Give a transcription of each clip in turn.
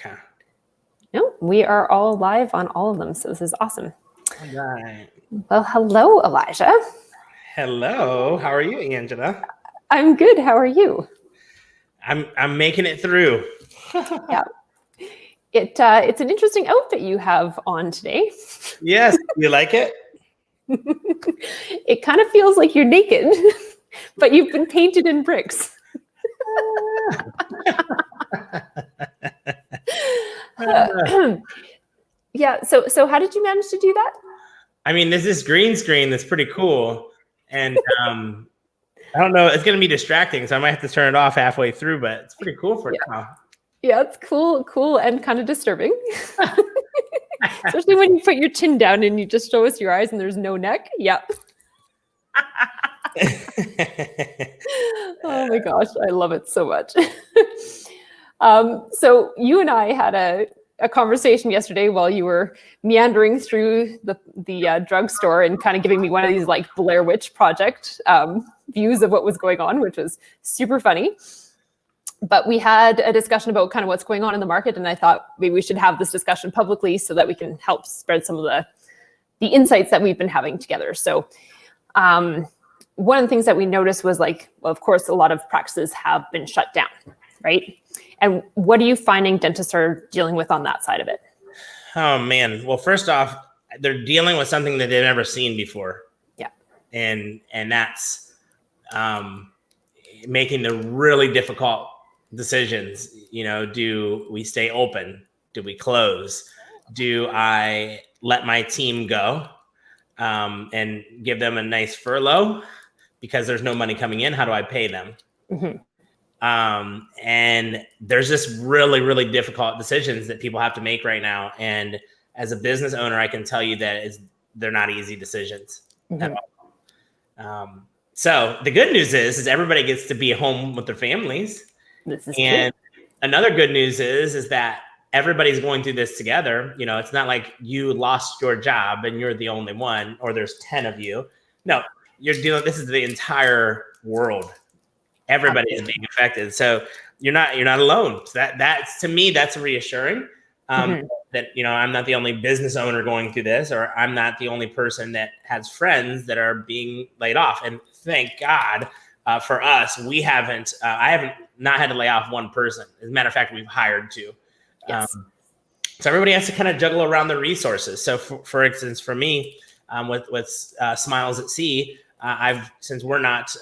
Okay. No, we are all live on all of them, so this is awesome. All right. Well, hello, Elijah. Hello. How are you, Angela? I'm good. How are you? I'm making it through. Yeah. It's an interesting outfit you have on today. Yes. You like it? It kind of feels like you're naked, but you've been painted in bricks. Yeah. So how did you manage to do that? I mean, there's this green screen that's pretty cool, and I don't know. It's going to be distracting, so I might have to turn it off halfway through. But it's pretty cool for now. Yeah, it's cool, and kind of disturbing. Especially when you put your chin down and you just show us your eyes and there's no neck. Yep. Oh my gosh, I love it so much. So you and I had a conversation yesterday while you were meandering through the drugstore and kind of giving me one of these like Blair Witch Project views of what was going on, which was super funny. But we had a discussion about kind of what's going on in the market, and I thought maybe we should have this discussion publicly so that we can help spread some of the insights that we've been having together. So one of the things that we noticed was like, well, of course, a lot of practices have been shut down, right? And what are you finding dentists are dealing with on that side of it? Oh, man. Well, first off, they're dealing with something that they've never seen before. Yeah. And that's making the really difficult decisions. You know, do we stay open? Do we close? Do I let my team go and give them a nice furlough because there's no money coming in? How do I pay them? Mm-hmm. And there's just really, really difficult decisions that people have to make right now. And as a business owner, I can tell you that they're not easy decisions at all. So the good news is everybody gets to be home with their families. This is and true. Another good news is that everybody's going through this together. You know, it's not like you lost your job and you're the only one, or there's 10 of you. No, this is the entire world. Everybody is being affected. So you're not alone. So that's to me, that's reassuring. That, you know, I'm not the only business owner going through this, or I'm not the only person that has friends that are being laid off. And thank God for us, I haven't not had to lay off one person. As a matter of fact, we've hired two. Yes. So everybody has to kind of juggle around the resources. So for instance, for me, with Smiles at Sea, since we're not,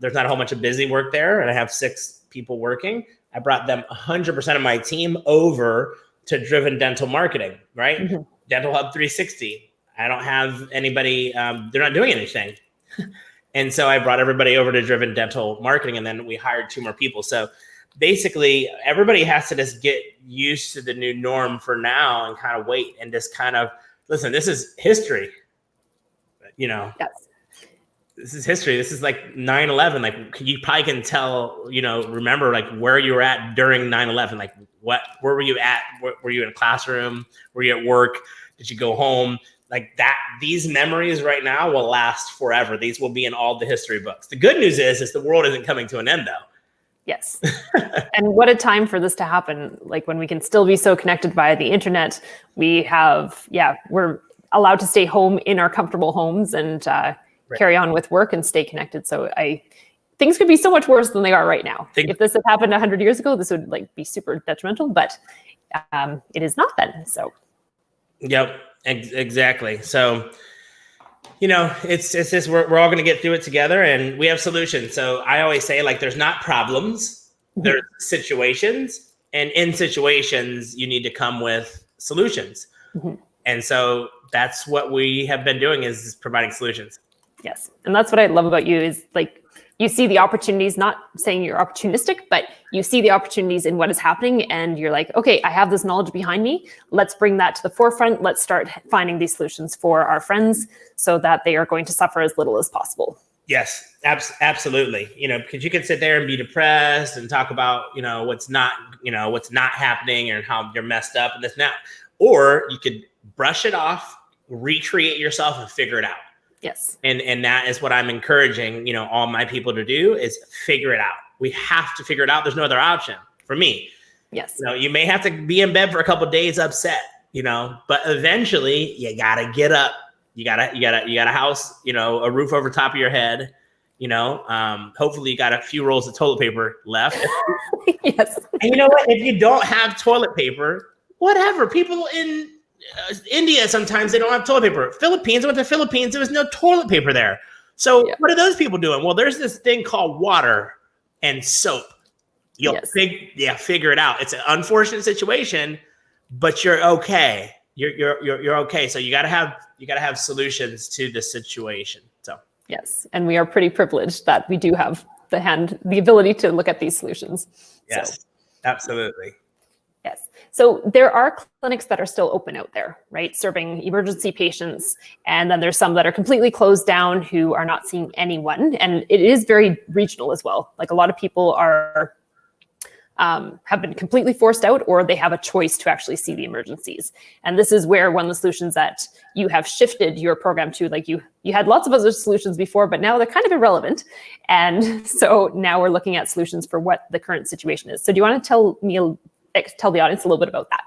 there's not a whole bunch of busy work there, and I have 6 people working, I brought them 100% of my team over to Driven Dental Marketing, right? Mm-hmm. Dental Hub 360. I don't have anybody, they're not doing anything. And so I brought everybody over to Driven Dental Marketing, and then we hired 2 more people. So basically everybody has to just get used to the new norm for now and kind of wait and just kind of listen, this is history, you know. Yes. This is history. This is like 9/11. Like you probably can tell, you know, remember like where you were at during 9/11. Like where were you at? Were you in a classroom? Were you at work? Did you go home? Like that, these memories right now will last forever. These will be in all the history books. The good news is the world isn't coming to an end though. Yes. And what a time for this to happen. Like when we can still be so connected via the internet, we're allowed to stay home in our comfortable homes and carry on with work and stay connected. So things could be so much worse than they are right now. If this had happened 100 years ago, this would like be super detrimental, but it is not then. So. Yep, exactly. So, you know, it's just, we're all going to get through it together, and we have solutions. So I always say, like, there's not problems, there's situations, and in situations you need to come with solutions. And so that's what we have been doing, is providing solutions. Yes. And that's what I love about you is like, you see the opportunities, not saying you're opportunistic, but you see the opportunities in what is happening. And you're like, okay, I have this knowledge behind me. Let's bring that to the forefront. Let's start finding these solutions for our friends so that they are going to suffer as little as possible. Yes, absolutely. You know, because you can sit there and be depressed and talk about, you know, what's not happening and how you're messed up and this and that. Or you could brush it off, recreate yourself, and figure it out. Yes. And that is what I'm encouraging, you know, all my people to do, is figure it out. We have to figure it out. There's no other option for me. Yes. You may have to be in bed for a couple of days upset, but eventually you gotta get up. You got a house, a roof over top of your head. Hopefully you got a few rolls of toilet paper left. Yes. And you know what? If you don't have toilet paper, whatever. People in India, sometimes they don't have toilet paper. Philippines, I went to the Philippines, there was no toilet paper there. So what are those people doing? Well, there's this thing called water and soap. You'll figure it out. It's an unfortunate situation, but you're okay. You're okay. So you gotta have solutions to the situation. So yes, and we are pretty privileged that we do have the ability to look at these solutions. Yes, absolutely. Yes. So there are clinics that are still open out there, right? Serving emergency patients. And then there's some that are completely closed down who are not seeing anyone. And it is very regional as well. Like a lot of people are have been completely forced out, or they have a choice to actually see the emergencies. And this is where one of the solutions that you have shifted your program to, like you had lots of other solutions before, but now they're kind of irrelevant. And so now we're looking at solutions for what the current situation is. So do you want to tell the audience a little bit about that?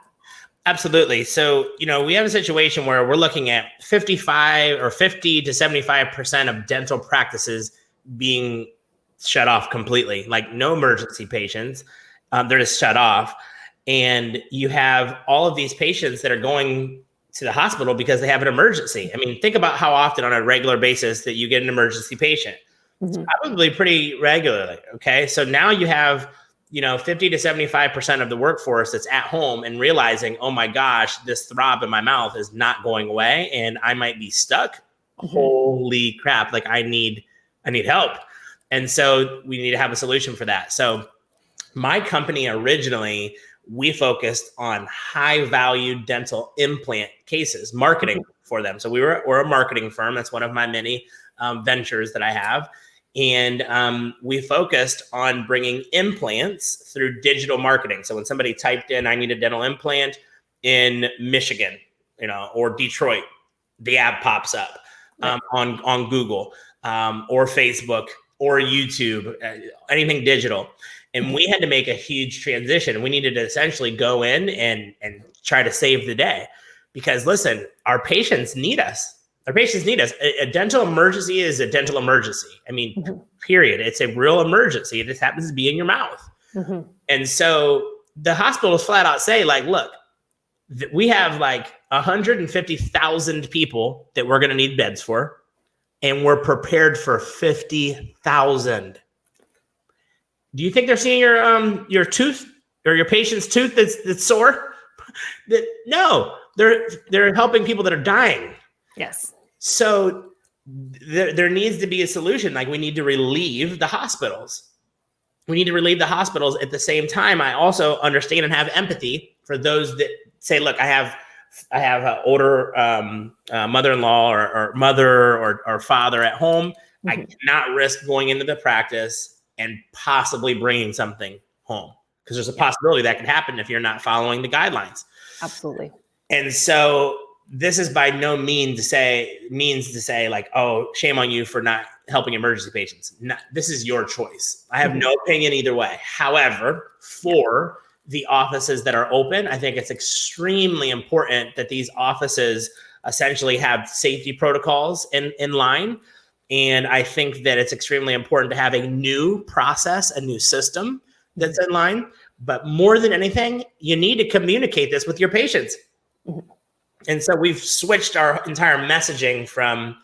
Absolutely. So, we have a situation where we're looking at 50 to 75% of dental practices being shut off completely, like no emergency patients. They're just shut off. And you have all of these patients that are going to the hospital because they have an emergency. I mean, think about how often on a regular basis that you get an emergency patient. Mm-hmm. It's probably pretty regularly. Okay. So now you have 50 to 75% of the workforce that's at home and realizing, oh my gosh, this throb in my mouth is not going away and I might be stuck. Mm-hmm. Holy crap. Like I need help. And so we need to have a solution for that. So my company originally, we focused on high value dental implant cases, marketing for them. So we're a marketing firm. That's one of my many ventures that I have. And we focused on bringing implants through digital marketing. So when somebody typed in, I need a dental implant in Michigan, or Detroit, the app pops up on Google or Facebook or YouTube, anything digital. And we had to make a huge transition. We needed to essentially go in and try to save the day because listen, our patients need us. Our patients need us. A dental emergency is a dental emergency. I mean, mm-hmm. Period. It's a real emergency. It just happens to be in your mouth. Mm-hmm. And so the hospitals flat out say like, look, we have like 150,000 people that we're going to need beds for. And we're prepared for 50,000. Do you think they're seeing your tooth or your patient's tooth that's sore? No, they're helping people that are dying. Yes. So there needs to be a solution. Like we need to relieve the hospitals. We need to relieve the hospitals. At the same time, I also understand and have empathy for those that say, look, I have an older mother-in-law or mother or father at home. Mm-hmm. I cannot risk going into the practice and possibly bringing something home because there's a possibility that could happen if you're not following the guidelines. Absolutely. And so this is by no means to say like, oh, shame on you for not helping emergency patients. No, this is your choice. I have no opinion either way. However, for the offices that are open, I think it's extremely important that these offices essentially have safety protocols in line. And I think that it's extremely important to have a new process, a new system that's in line. But more than anything, you need to communicate this with your patients. Mm-hmm. And so we've switched our entire messaging from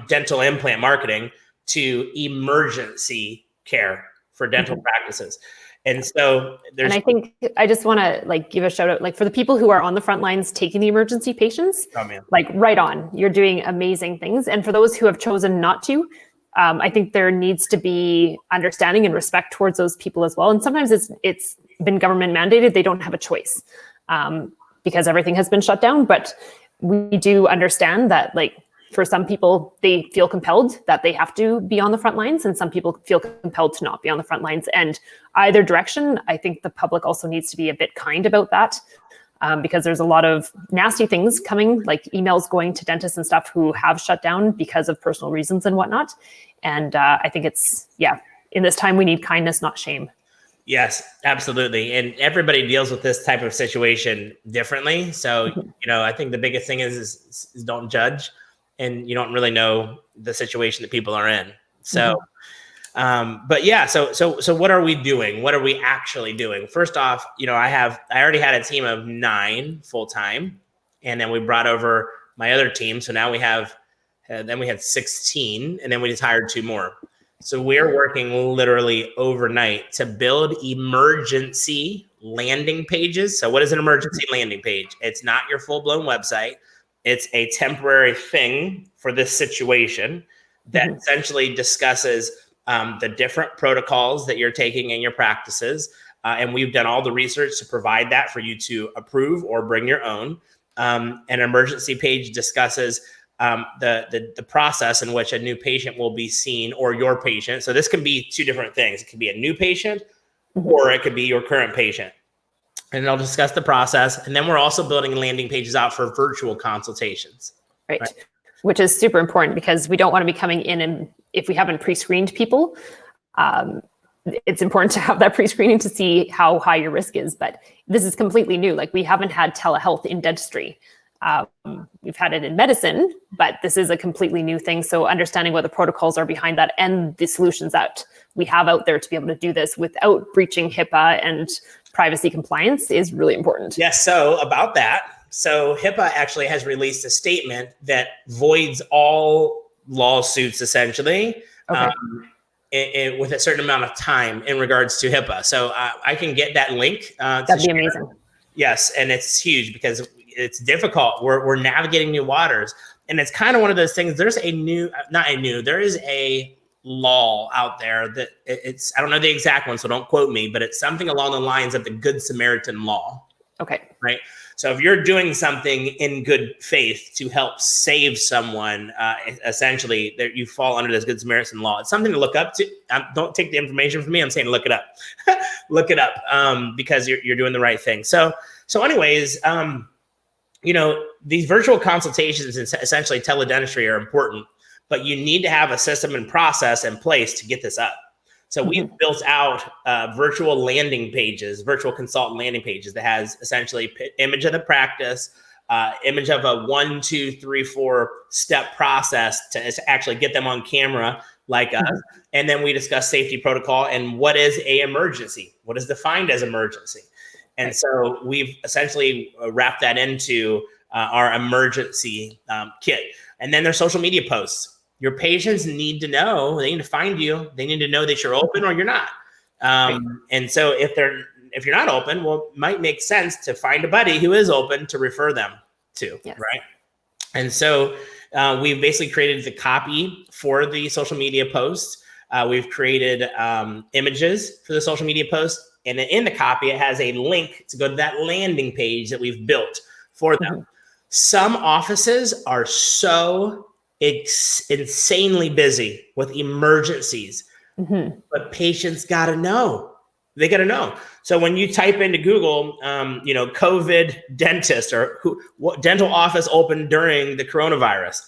dental implant marketing to emergency care for dental mm-hmm. practices. And so and I think I just want to give a shout out, for the people who are on the front lines taking the emergency patients, right on, you're doing amazing things. And for those who have chosen not to, I think there needs to be understanding and respect towards those people as well. And sometimes it's been government mandated. They don't have a choice because everything has been shut down. But we do understand that for some people, they feel compelled that they have to be on the front lines, and some people feel compelled to not be on the front lines. And either direction, I think the public also needs to be a bit kind about that, because there's a lot of nasty things coming, like emails going to dentists and stuff who have shut down because of personal reasons and whatnot. And I think in this time, we need kindness, not shame. Yes, absolutely. And everybody deals with this type of situation differently. So, I think the biggest thing is don't judge, and you don't really know the situation that people are in. So, but yeah, so what are we doing? What are we actually doing? First off, I already had a team of 9 full time, and then we brought over my other team. So now then we had 16, and then we just hired 2 more. So we're working literally overnight to build emergency landing pages. So what is an emergency landing page? It's not your full-blown website. It's a temporary thing for this situation that essentially discusses the different protocols that you're taking in your practices. And we've done all the research to provide that for you to approve or bring your own. An emergency page discusses the process in which a new patient will be seen, or your patient. So this can be 2 different things. It could be a new patient, or it could be your current patient. And they'll discuss the process. And then we're also building landing pages out for virtual consultations. Right. Which is super important, because we don't want to be coming in, and if we haven't pre-screened people, it's important to have that pre-screening to see how high your risk is. But this is completely new. Like, we haven't had telehealth in dentistry. We've had it in medicine, but this is a completely new thing. So understanding what the protocols are behind that, and the solutions that we have out there to be able to do this without breaching HIPAA and privacy compliance is really important. Yes. So about that, so HIPAA actually has released a statement that voids all lawsuits, essentially, with a certain amount of time in regards to HIPAA. So I can get that link. That'd be amazing. Yes, and it's huge because it's difficult. We're navigating new waters, and it's kind of one of those things. There's there is a law out there that I don't know the exact one, so don't quote me, but it's something along the lines of the Good Samaritan law. Okay. Right. So if you're doing something in good faith to help save someone, essentially, you fall under this Good Samaritan law. It's something to look up to. Don't take the information from me. I'm saying look it up. Look it up, because you're doing the right thing. So anyways, these virtual consultations and essentially teledentistry are important, but you need to have a system and process in place to get this up. So we've built out virtual landing pages, virtual consultant landing pages that has essentially image of the practice, image of a 1, 2, 3, 4 step process to actually get them on camera like us. And then we discuss safety protocol and what is a emergency, what is defined as emergency. And so we've essentially wrapped that into our emergency kit. And then there's social media posts. Your patients need to know, they need to find you. They need to know that you're open or you're not. And so if you're not open, well, it might make sense to find a buddy who is open to refer them to, right? And so we've basically created the copy for the social media posts. We've created images for the social media posts. And in the copy, it has a link to go to that landing page that we've built for them. Some offices are so insanely busy with emergencies, but patients got to know. They got to know. So when you type into Google, COVID dentist or what dental office open during the coronavirus,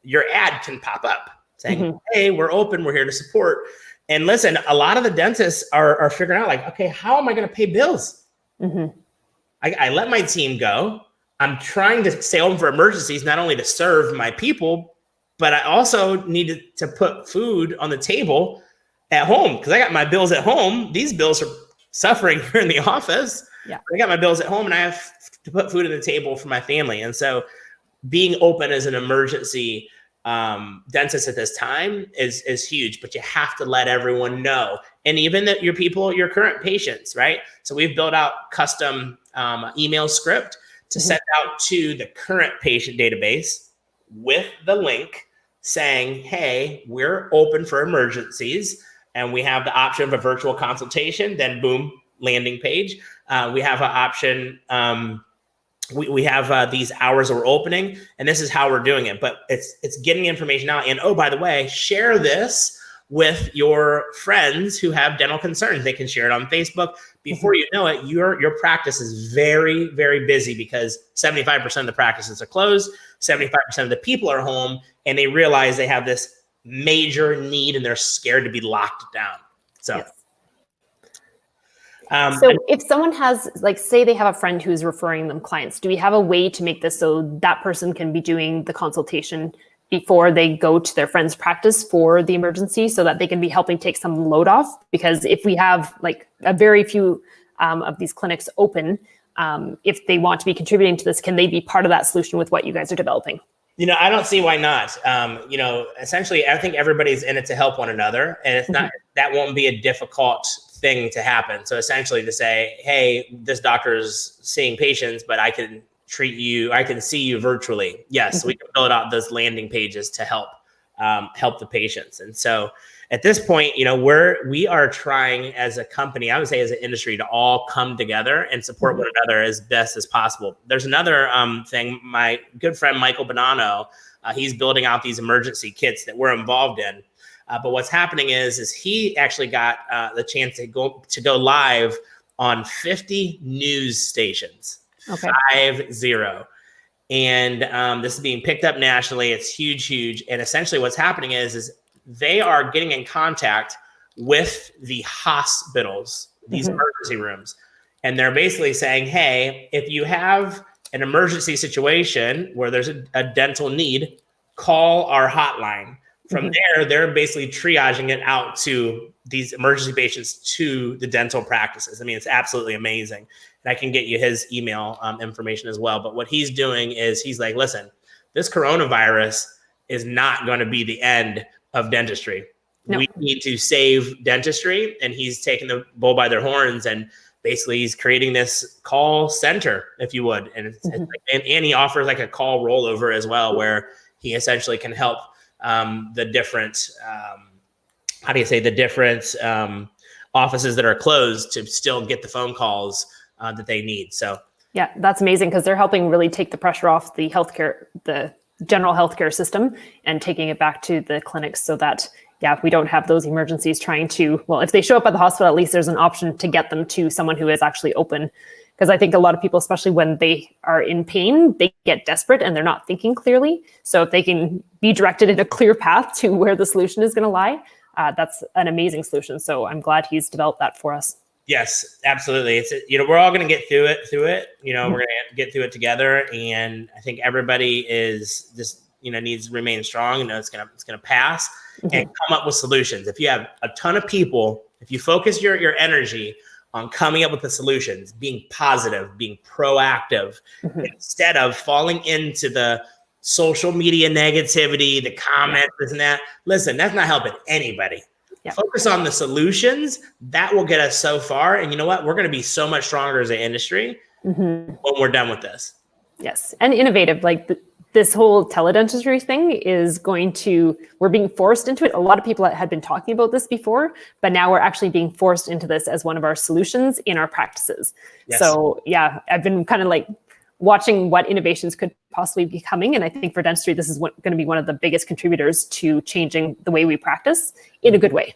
your ad can pop up saying, hey, we're open. We're here to support. And listen, a lot of the dentists are figuring out like, okay, how am I going to pay bills? I let my team go. I'm trying to stay open for emergencies, not only to serve my people, but I also need to put food on the table at home because I got my bills at home. These bills are suffering here in the office. I got my bills at home and I have to put food on the table for my family. And so being open as an emergency dentist at this time is huge, but you have to let everyone know. And even that your current patients, right? So we've built out custom email script to send out to the current patient database with the link saying, hey, we're open for emergencies. And we have the option of a virtual consultation, then boom, landing page. We have an option. We have these hours that we're opening, and this is how we're doing it. But it's getting information out. And oh, by the way, share this with your friends who have dental concerns. They can share it on Facebook. Before you know it, your practice is very, very busy because 75% of the practices are closed, 75% of the people are home, and they realize they have this major need and they're scared to be locked down. So. So if someone has, like, say they have a friend who's referring them clients, do we have a way to make this so that person can be doing the consultation before they go to their friend's practice for the emergency, so that they can be helping take some load off? Because if we have like a very few of these clinics open, if they want to be contributing to this, can they be part of that solution with what you guys are developing? I don't see why not. Essentially, I think everybody's in it to help one another, and it's not, that won't be a difficult thing to happen. So essentially to say, hey, this doctor's seeing patients, but I can treat you, I can see you virtually. Yes, we can build out those landing pages to help the patients. And so at this point, we are trying as a company, I would say as an industry, to all come together and support one another as best as possible. There's another thing, my good friend, Michael Bonanno, he's building out these emergency kits that we're involved in. But what's happening is he actually got the chance to go live on 50 news stations. Okay. 50. And this is being picked up nationally. It's huge. And essentially what's happening is they are getting in contact with the hospitals, these emergency rooms. And they're basically saying, hey, if you have an emergency situation where there's a dental need, call our hotline. From there, they're basically triaging it out to these emergency patients to the dental practices. I mean, it's absolutely amazing. And I can get you his email information as well. But what he's doing is he's like, listen, this coronavirus is not going to be the end of dentistry. No. We need to save dentistry. And he's taking the bull by their horns, and basically he's creating this call center, if you would. And and he offers like a call rollover as well, where he essentially can help the different, offices that are closed to still get the phone calls that they need. So yeah, that's amazing, because they're helping really take the pressure off the general healthcare system and taking it back to the clinics, so that we don't have those emergencies trying to, well, if they show up at the hospital, at least there's an option to get them to someone who is actually open. Because I think a lot of people, especially when they are in pain, they get desperate and they're not thinking clearly. So if they can be directed in a clear path to where the solution is going to lie, that's an amazing solution. So I'm glad he's developed that for us. Yes, absolutely. It's we're all going to get through it. We're going to get through it together, and I think everybody is just needs to remain strong. It's going to pass and come up with solutions. If you have a ton of people, if you focus your energy on coming up with the solutions, being positive, being proactive, instead of falling into the social media negativity, the comments, this and that. Listen, that's not helping anybody. Yeah. Focus on the solutions. That will get us so far. And you know what? We're going to be so much stronger as an industry when we're done with this. Yes. And innovative, like this whole teledentistry thing is we're being forced into it. A lot of people had been talking about this before, but now we're actually being forced into this as one of our solutions in our practices. Yes. So yeah, I've been kind of like watching what innovations could possibly be coming. And I think for dentistry, this is going to be one of the biggest contributors to changing the way we practice in a good way.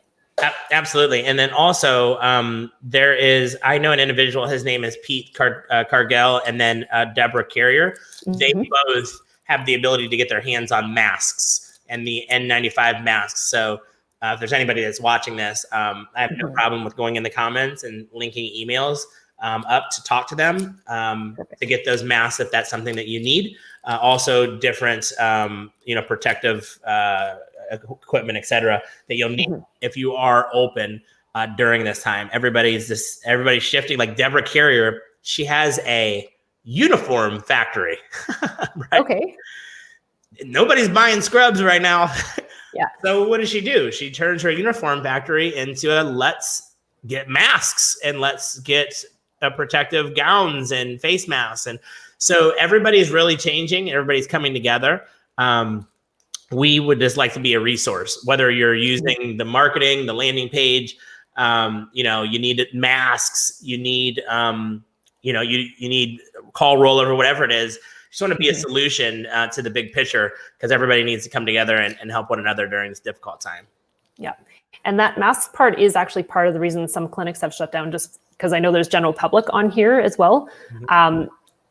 Absolutely. And then also I know an individual, his name is Pete Cargill, and then Deborah Carrier. They both have the ability to get their hands on masks and the N95 masks. So if there's anybody that's watching this, I have no problem with going in the comments and linking emails up to talk to them to get those masks if that's something that you need. Also different, protective equipment, et cetera, that you'll need if you are open during this time. Everybody's shifting. Like Deborah Carrier, she has a uniform factory. Right? Okay. Nobody's buying scrubs right now. Yeah. So what does she do? She turns her uniform factory into let's get masks and let's get protective gowns and face masks. And so everybody's really changing. Everybody's coming together. We would just like to be a resource, whether you're using the marketing, the landing page, you need masks, you need, you need call rollover, whatever it is. Just want to be a solution to the big picture, because everybody needs to come together and help one another during this difficult time. Yeah. And that mask part is actually part of the reason some clinics have shut down, just because I know there's general public on here as well.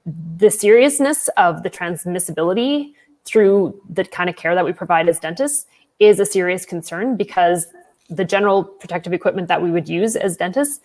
The seriousness of the transmissibility through the kind of care that we provide as dentists is a serious concern, because the general protective equipment that we would use as dentists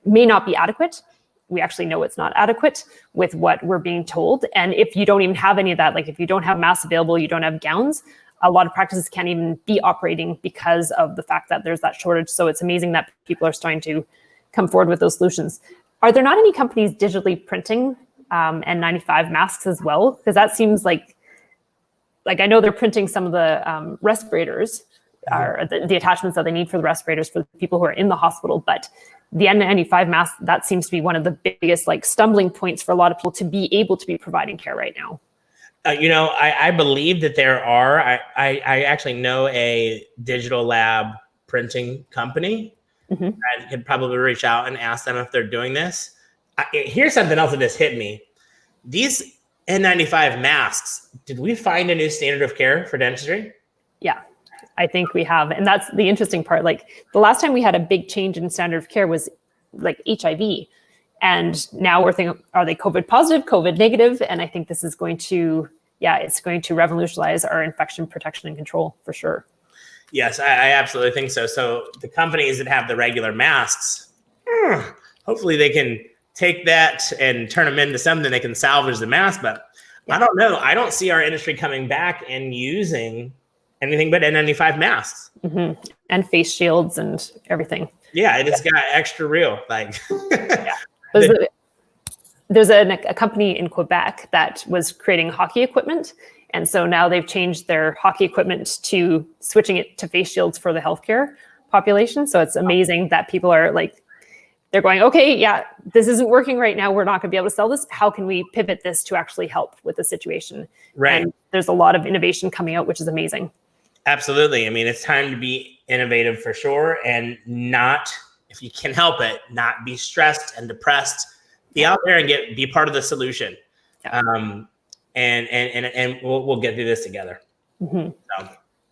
may not be adequate. We actually know it's not adequate with what we're being told. And if you don't even have any of that, like if you don't have masks available, you don't have gowns, a lot of practices can't even be operating because of the fact that there's that shortage. So it's amazing that people are starting to come forward with those solutions. Are there not any companies digitally printing N95 masks as well? Because that seems like I know they're printing some of the respirators, or the attachments that they need for the respirators for the people who are in the hospital, but the N95 mask, that seems to be one of the biggest like stumbling points for a lot of people to be able to be providing care right now. I believe that there are. I actually know a digital lab printing company. I could probably reach out and ask them if they're doing this. Here's something else that just hit me. These N95 masks, did we find a new standard of care for dentistry? Yeah, I think we have. And that's the interesting part. Like the last time we had a big change in standard of care was like HIV. And now we're thinking, are they COVID positive, COVID negative? And I think this is going to, it's going to revolutionize our infection protection and control for sure. Yes, I absolutely think so. So the companies that have the regular masks, hopefully they can take that and turn them into something they can salvage the mask. But I don't know. I don't see our industry coming back and using anything but N95 masks. And face shields and everything. Yeah, it just got extra real. Like, There's a company in Quebec that was creating hockey equipment. And so now they've changed their hockey equipment to switching it to face shields for the healthcare population. So it's amazing that people are like, they're going, okay, this isn't working right now. We're not going to be able to sell this. How can we pivot this to actually help with the situation? Right. And there's a lot of innovation coming out, which is amazing. Absolutely. I mean, it's time to be innovative for sure, and not, if you can help it, not be stressed and depressed. Be out there and be part of the solution. Yeah. And we'll get through this together. So.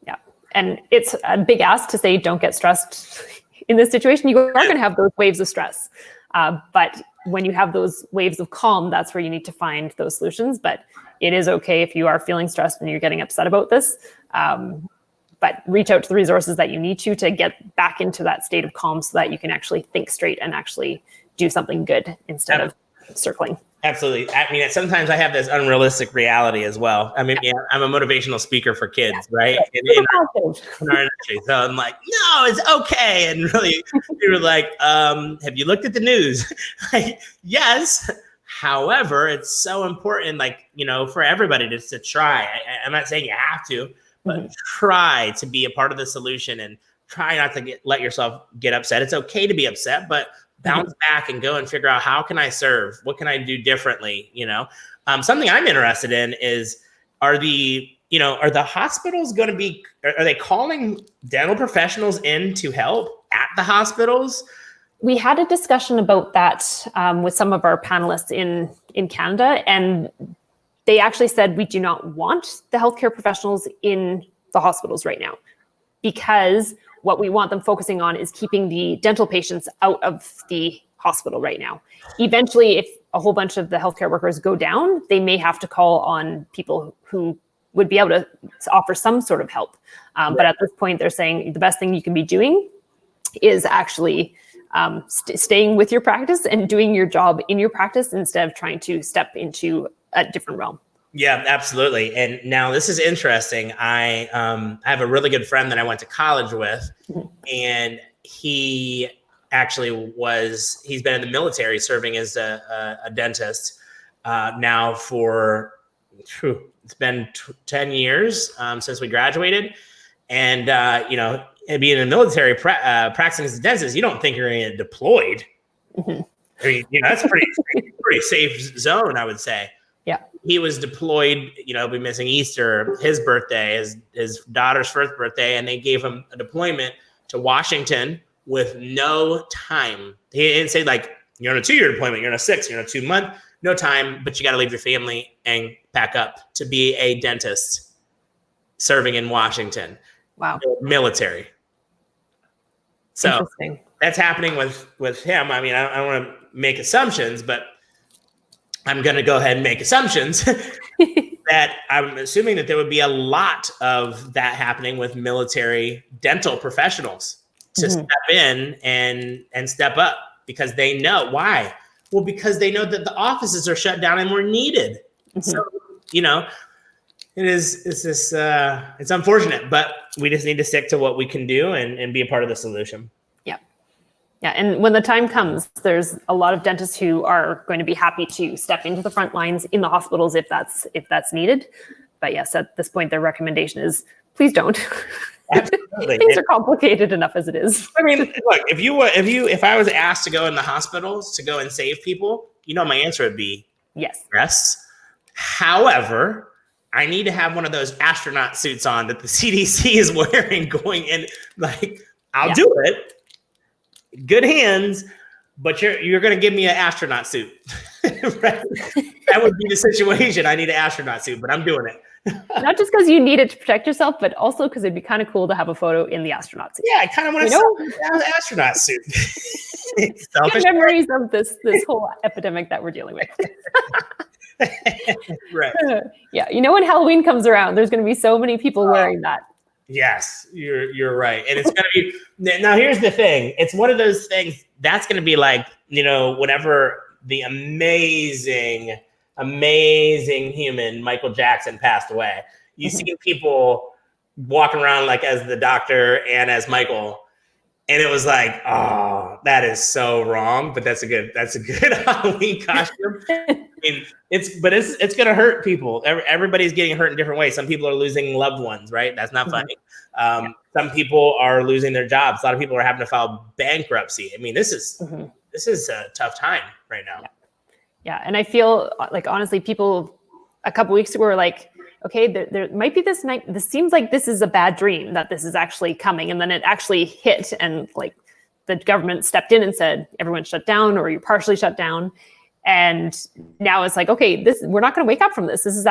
Yeah. And it's a big ask to say, don't get stressed in this situation. You are going to have those waves of stress. But when you have those waves of calm, that's where you need to find those solutions. But it is okay if you are feeling stressed and you're getting upset about this. But reach out to the resources that you need to get back into that state of calm so that you can actually think straight and actually do something good instead of circling. Absolutely. I mean, sometimes I have this unrealistic reality as well. I mean, I'm a motivational speaker for kids, right? In our industry. So I'm like, no, it's okay. And really, we were like, have you looked at the news? Like, yes. However, it's so important, like, for everybody just to try. I'm not saying you have to, but try to be a part of the solution and try not to let yourself get upset. It's okay to be upset, but bounce back and go and figure out, how can I serve? What can I do differently? Something I'm interested in is, are the hospitals going to be, are they calling dental professionals in to help at the hospitals? We had a discussion about that with some of our panelists in Canada, and they actually said, we do not want the healthcare professionals in the hospitals right now, because what we want them focusing on is keeping the dental patients out of the hospital right now. Eventually, if a whole bunch of the healthcare workers go down, they may have to call on people who would be able to offer some sort of help. But at this point, they're saying the best thing you can be doing is actually staying with your practice and doing your job in your practice instead of trying to step into a different realm. Yeah, absolutely. And now this is interesting. I have a really good friend that I went to college with, and he actually he's been in the military serving as a dentist now for, it's been 10 years since we graduated. And, being in the military, practicing as a dentist, you don't think you're going to get deployed. I mean, that's a pretty safe zone, I would say. Yeah. He was deployed, be missing Easter, his birthday, his daughter's first birthday, and they gave him a deployment to Washington with no time. He didn't say, like, you're on a 2-year deployment, you're on a 6, you're on a 2-month, no time, but you got to leave your family and pack up to be a dentist serving in Washington. Wow. Military. So that's happening with him. I mean, I don't want to make assumptions, but I'm going to go ahead and make assumptions that I'm assuming that there would be a lot of that happening with military dental professionals to step in and step up, because they know why. Well, because they know that the offices are shut down and we're needed. So, it's unfortunate, but we just need to stick to what we can do and be a part of the solution. Yeah, and when the time comes, there's a lot of dentists who are going to be happy to step into the front lines in the hospitals if that's needed. But yes, at this point, their recommendation is please don't. Absolutely. Things are complicated enough as it is. I mean, look, if I was asked to go in the hospitals to go and save people, my answer would be yes. However, I need to have one of those astronaut suits on that the CDC is wearing going in. Like, I'll do it. Good hands, but you're going to give me an astronaut suit. Right? That would be the situation. I need an astronaut suit, but I'm doing it. Not just because you need it to protect yourself, but also because it'd be kind of cool to have a photo in the astronaut suit. Yeah, I kind of want to an astronaut suit. Good memories of this whole epidemic that we're dealing with. Right. Yeah, when Halloween comes around, there's going to be so many people wearing that. Yes, you're right. And it's going to be, now here's the thing. It's one of those things that's going to be like, whenever the amazing human Michael Jackson passed away, you see people walking around like as the doctor and as Michael. And it was like, oh, that is so wrong. But that's a good Halloween costume. I mean, it's going to hurt people. Everybody's getting hurt in different ways. Some people are losing loved ones, right? That's not funny. Some people are losing their jobs. A lot of people are having to file bankruptcy. I mean, this is a tough time right now. Yeah. And I feel like, honestly, people a couple weeks ago were like, okay, there might be this night. This seems like this is a bad dream that this is actually coming. And then it actually hit, and like the government stepped in and said, everyone's shut down or you're partially shut down. And now it's like, okay, we're not going to wake up from this. This is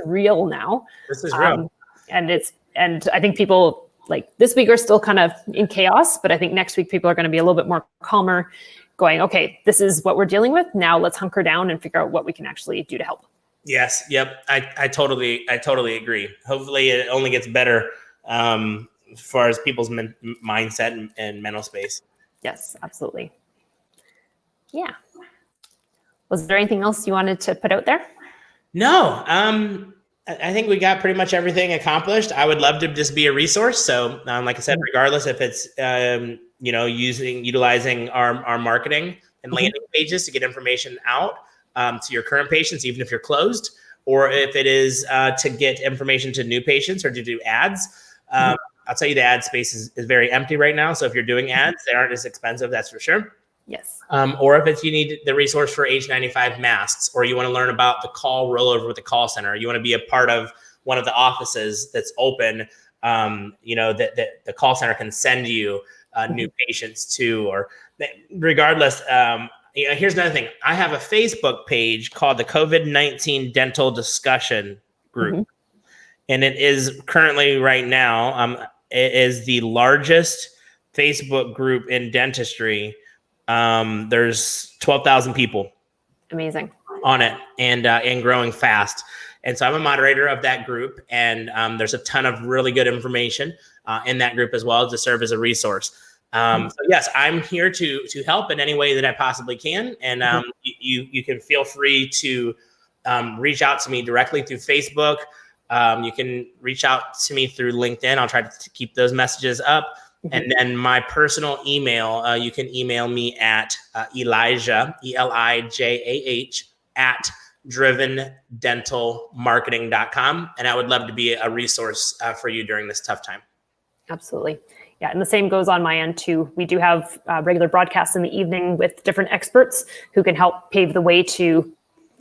real now. This is real. And I think people like this week are still kind of in chaos, but I think next week people are going to be a little bit more calmer, going, okay, this is what we're dealing with. Now let's hunker down and figure out what we can actually do to help. Yes. Yep. I totally agree. Hopefully it only gets better as far as people's mindset and mental space. Yes, absolutely. Yeah. Was there anything else you wanted to put out there? No. I think we got pretty much everything accomplished. I would love to just be a resource. So like I said, regardless if it's, utilizing our marketing and landing pages to get information out to your current patients, even if you're closed, or if it is to get information to new patients or to do ads. I'll tell you the ad space is very empty right now. So if you're doing ads, they aren't as expensive, that's for sure. Yes. Or if it's you need the resource for H95 masks, or you want to learn about the call rollover with the call center, you want to be a part of one of the offices that's open, that the call center can send you new patients to, or regardless. Here's another thing. I have a Facebook page called the COVID-19 Dental Discussion Group. And it is currently right now, it is the largest Facebook group in dentistry. There's 12,000 people. Amazing. On it, and growing fast. And so I'm a moderator of that group, and there's a ton of really good information in that group as well to serve as a resource. So yes, I'm here to help in any way that I possibly can. And you can feel free to reach out to me directly through Facebook. You can reach out to me through LinkedIn. I'll try to keep those messages up. And then my personal email, you can email me at Elijah, ELIJAH, at drivendentalmarketing.com. And I would love to be a resource for you during this tough time. Absolutely. Yeah. And the same goes on my end too. We do have regular broadcasts in the evening with different experts who can help pave the way to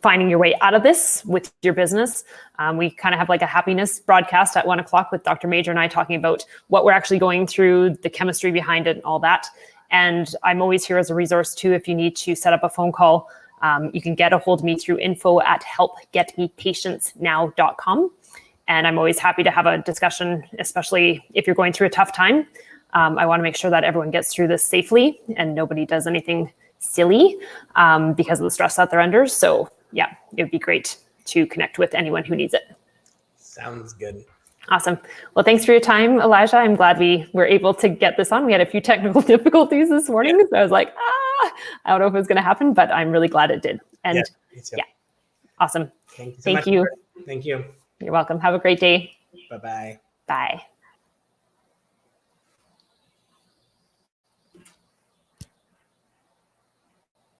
finding your way out of this with your business. We kind of have like a happiness broadcast at 1:00 with Dr. Major and I talking about what we're actually going through, the chemistry behind it and all that. And I'm always here as a resource too. If you need to set up a phone call, you can get a hold of me through info@helpgetmepatientsnow.com. And I'm always happy to have a discussion, especially if you're going through a tough time. I want to make sure that everyone gets through this safely and nobody does anything silly because of the stress that they're under. So yeah, it would be great to connect with anyone who needs it. Sounds good. Awesome. Well, thanks for your time, Elijah. I'm glad we were able to get this on. We had a few technical difficulties this morning. So I was like, I don't know if it was going to happen, but I'm really glad it did. And me too. yeah, awesome. Thank you so Thank much. you. Thank you. You're welcome. Have a great day. Bye-bye. Bye.